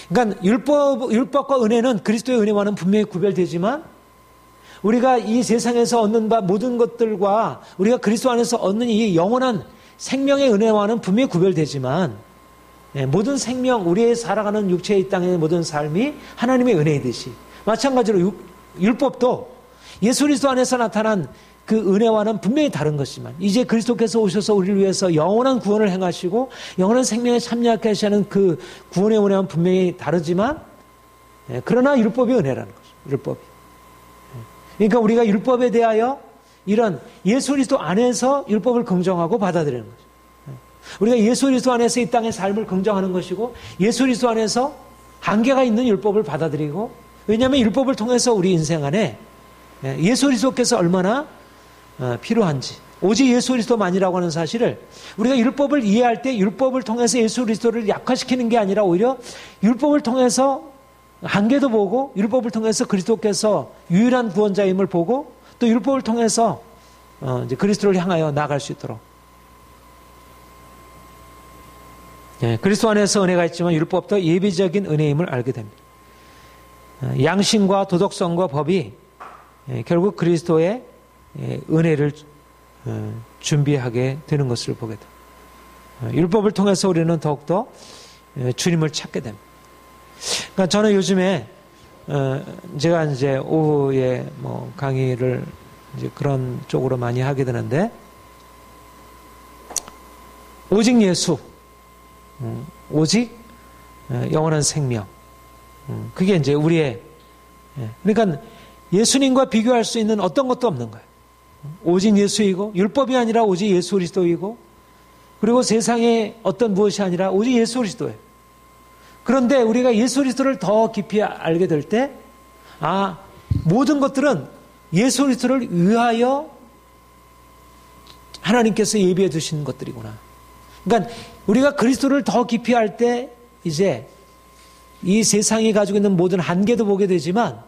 그러니까 율법과 은혜는 그리스도의 은혜와는 분명히 구별되지만, 우리가 이 세상에서 얻는 바 모든 것들과 우리가 그리스도 안에서 얻는 이 영원한 생명의 은혜와는 분명히 구별되지만, 모든 생명, 우리의 살아가는 육체의 이 땅의 모든 삶이 하나님의 은혜이듯이, 마찬가지로 율법도 예수 그리스도 안에서 나타난 그 은혜와는 분명히 다른 것이지만, 이제 그리스도께서 오셔서 우리를 위해서 영원한 구원을 행하시고 영원한 생명에 참여하게 하시는 그 구원의 은혜와는 분명히 다르지만, 그러나 율법이 은혜라는 거죠. 율법이. 그러니까 우리가 율법에 대하여 이런 예수 그리스도 안에서 율법을 긍정하고 받아들이는 거죠. 우리가 예수 그리스도 안에서 이 땅의 삶을 긍정하는 것이고, 예수 그리스도 안에서 한계가 있는 율법을 받아들이고, 왜냐하면 율법을 통해서 우리 인생 안에 예수 그리스도께서 얼마나 필요한지, 오직 예수 그리스도만이라고 하는 사실을 우리가 율법을 이해할 때 율법을 통해서 예수 그리스도를 약화시키는 게 아니라 오히려 율법을 통해서 한계도 보고, 율법을 통해서 그리스도께서 유일한 구원자임을 보고, 또 율법을 통해서 이제 그리스도를 향하여 나아갈 수 있도록. 그리스도 안에서 은혜가 있지만 율법도 예비적인 은혜임을 알게 됩니다. 양심과 도덕성과 법이 결국 그리스도의 은혜를 준비하게 되는 것을 보게 됩니다. 율법을 통해서 우리는 더욱더 주님을 찾게 됩니다. 그러니까 저는 요즘에 제가 이제 오후에 뭐 강의를 이제 그런 쪽으로 많이 하게 되는데, 오직 예수, 오직 영원한 생명, 그게 이제 우리의, 그러니까 예수님과 비교할 수 있는 어떤 것도 없는 거예요. 오직 예수이고, 율법이 아니라 오직 예수 그리스도이고, 그리고 세상에 어떤 무엇이 아니라 오직 예수 그리스도예요. 그런데 우리가 예수 그리스도를 더 깊이 알게 될 때, 모든 것들은 예수 그리스도를 위하여 하나님께서 예비해 두신 것들이구나. 그러니까 우리가 그리스도를 더 깊이 알 때 이제 이 세상이 가지고 있는 모든 한계도 보게 되지만,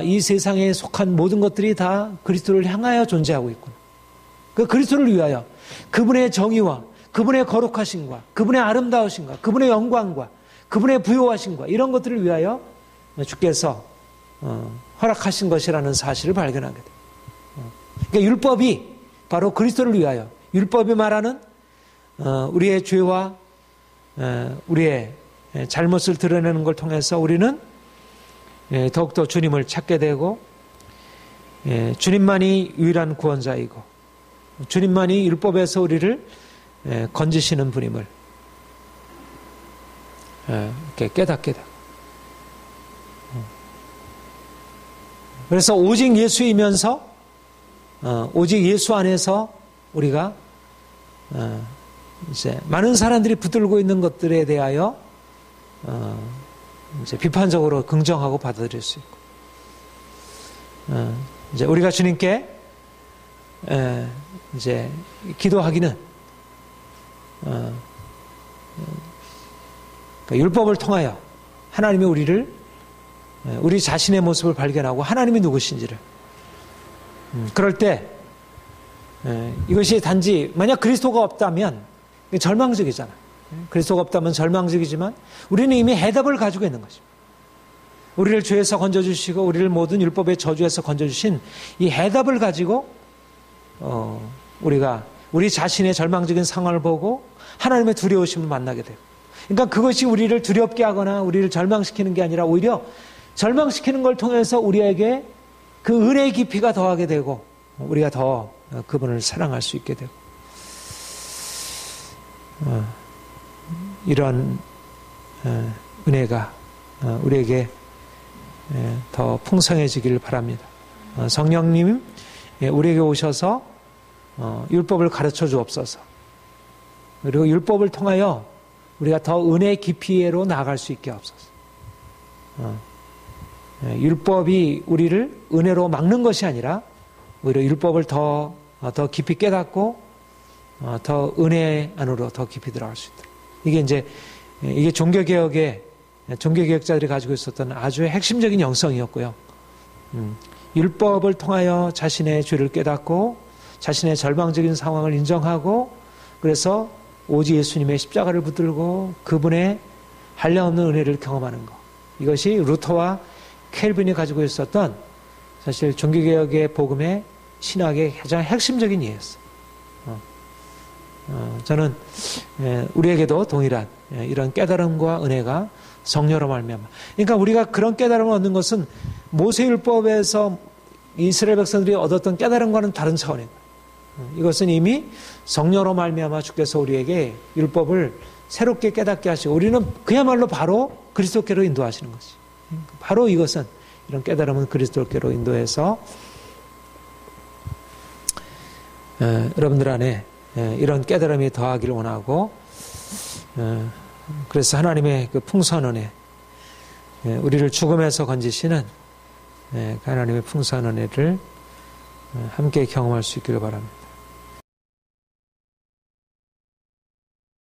이 세상에 속한 모든 것들이 다 그리스도를 향하여 존재하고 있구나. 그 그리스도를 위하여 그분의 정의와 그분의 거룩하심과 그분의 아름다우심과 그분의 영광과 그분의 부요하심과 이런 것들을 위하여 주께서 허락하신 것이라는 사실을 발견하게 돼요. 그러니까 율법이 바로 그리스도를 위하여, 율법이 말하는 우리의 죄와 우리의 잘못을 드러내는 걸 통해서 우리는 더욱더 주님을 찾게 되고, 주님만이 유일한 구원자이고 주님만이 율법에서 우리를 건지시는 분임을 이렇게 깨닫게 되고, 그래서 오직 예수이면서 오직 예수 안에서 우리가 이제 많은 사람들이 붙들고 있는 것들에 대하여 이제 비판적으로 긍정하고 받아들일 수 있고, 이제 우리가 주님께 이제 기도하기는 율법을 통하여 하나님이 우리 자신의 모습을 발견하고 하나님이 누구신지를, 그럴 때 이것이 단지 만약 그리스도가 없다면 절망적이잖아. 그리스도가 없다면 절망적이지만 우리는 이미 해답을 가지고 있는 것입니다. 우리를 죄에서 건져주시고 우리를 모든 율법의 저주에서 건져주신 이 해답을 가지고 우리가 우리 자신의 절망적인 상황을 보고 하나님의 두려우심을 만나게 돼요. 그러니까 그것이 우리를 두렵게 하거나 우리를 절망시키는 게 아니라 오히려 절망시키는 걸 통해서 우리에게 그 은혜의 깊이가 더하게 되고 우리가 더 그분을 사랑할 수 있게 되고, 이런 은혜가 우리에게 더 풍성해지기를 바랍니다. 성령님 우리에게 오셔서 율법을 가르쳐 주옵소서. 그리고 율법을 통하여 우리가 더 은혜의 깊이로 나아갈 수 있게 하옵소서. 율법이 우리를 은혜로 막는 것이 아니라 오히려 율법을 더 깊이 깨닫고 더 은혜 안으로 더 깊이 들어갈 수 있다. 이게 종교개혁자들이 가지고 있었던 아주 핵심적인 영성이었고요. 율법을 통하여 자신의 죄를 깨닫고 자신의 절망적인 상황을 인정하고, 그래서 오직 예수님의 십자가를 붙들고 그분의 한량없는 은혜를 경험하는 것. 이것이 루터와 켈빈이 가지고 있었던 사실 종교개혁의 복음의 신학의 가장 핵심적인 이해였어요. 저는 우리에게도 동일한 이런 깨달음과 은혜가 성령으로 말미암아. 그러니까 우리가 그런 깨달음을 얻는 것은 모세율법에서 이스라엘 백성들이 얻었던 깨달음과는 다른 차원인 거예요. 이것은 이미 성령으로 말미암아 주께서 우리에게 율법을 새롭게 깨닫게 하시고 우리는 그야말로 바로 그리스도께로 인도하시는 것이. 바로 이것은, 이런 깨달음은 그리스도께로 인도해서 여러분들 안에 이런 깨달음이 더하기를 원하고, 그래서 하나님의 그 풍성한 은혜, 우리를 죽음에서 건지시는 하나님의 풍성한 은혜를 함께 경험할 수 있기를 바랍니다.